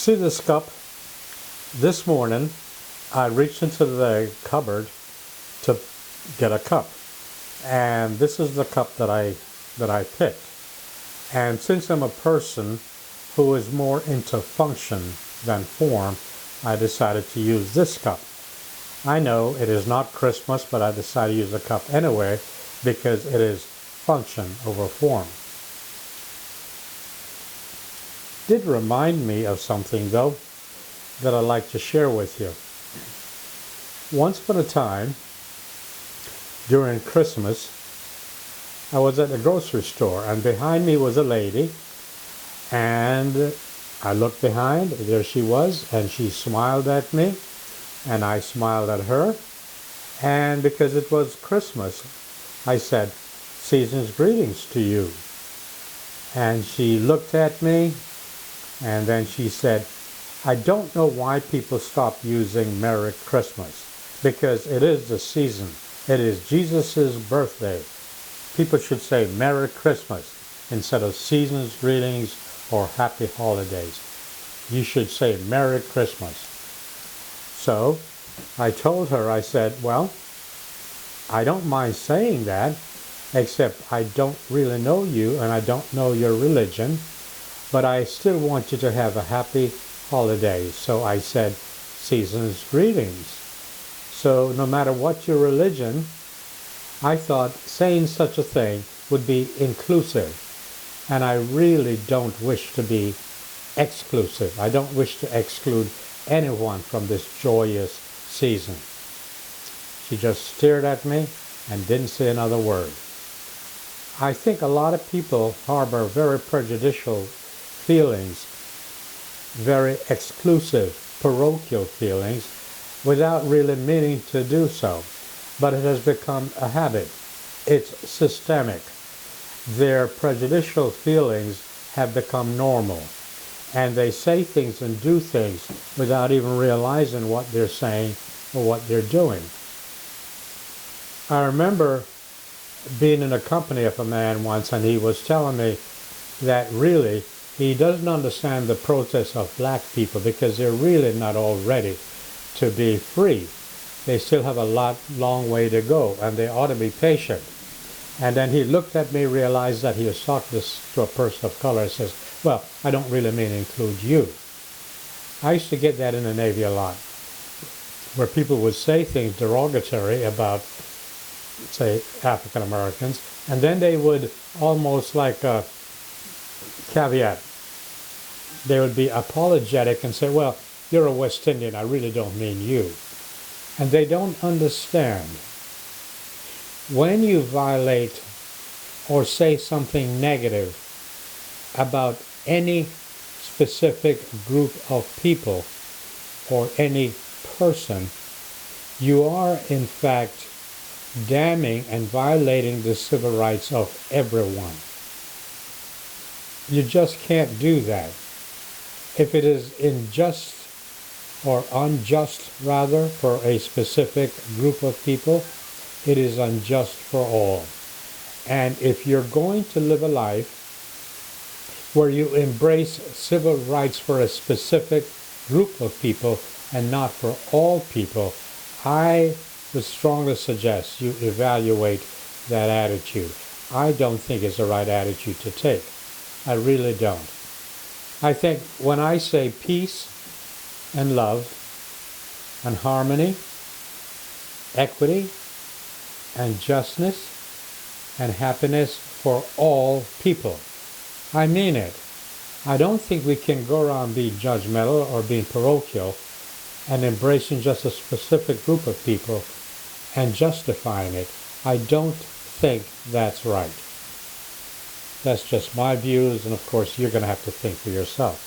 See this cup? This morning, I reached into the cupboard to get a cup. And this is the cup that I picked. And since I'm a person who is more into function than form, I decided to use this cup. I know it is not Christmas, but I decided to use the cup anyway because it is function over form. Did remind me of something, though, that I'd like to share with you. Once upon a time, during Christmas, I was at the grocery store, and behind me was a lady, and I looked behind, there she was, and she smiled at me, and I smiled at her, and because it was Christmas, I said, "Season's greetings to you." And she looked at me, and then she said, "I don't know why people stop using Merry Christmas, because it is the season. It is Jesus' birthday. People should say Merry Christmas instead of season's greetings or Happy Holidays. You should say Merry Christmas." So I told her, I said, "Well, I don't mind saying that, except I don't really know you and I don't know your religion, but I still want you to have a happy holiday." So I said, "Season's greetings." So no matter what your religion, I thought saying such a thing would be inclusive. And I really don't wish to be exclusive. I don't wish to exclude anyone from this joyous season. She just stared at me and didn't say another word. I think a lot of people harbor very prejudicial feelings, very exclusive, parochial feelings, without really meaning to do so. But it has become a habit. It's systemic. Their prejudicial feelings have become normal. And they say things and do things without even realizing what they're saying or what they're doing. I remember being in a company of a man once, and he was telling me that really he doesn't understand the protest of black people because they're really not all ready to be free. They still have a long way to go, and they ought to be patient. And then he looked at me, realized that he was talking to a person of color, and says, "Well, I don't really mean to include you." I used to get that in the Navy a lot, where people would say things derogatory about, say, African Americans, and then they would almost like a caveat. They would be apologetic and say, "Well, you're a West Indian, I really don't mean you." And they don't understand. When you violate or say something negative about any specific group of people or any person, you are in fact damning and violating the civil rights of everyone. You just can't do that. If it is unjust or unjust rather for a specific group of people, it is unjust for all. And if you're going to live a life where you embrace civil rights for a specific group of people and not for all people, I would strongly suggest you evaluate that attitude. I don't think it's the right attitude to take. I really don't. I think when I say peace and love and harmony, equity and justness and happiness for all people, I mean it. I don't think we can go around being judgmental or being parochial and embracing just a specific group of people and justifying it. I don't think that's right. That's just my views, and of course you're going to have to think for yourself.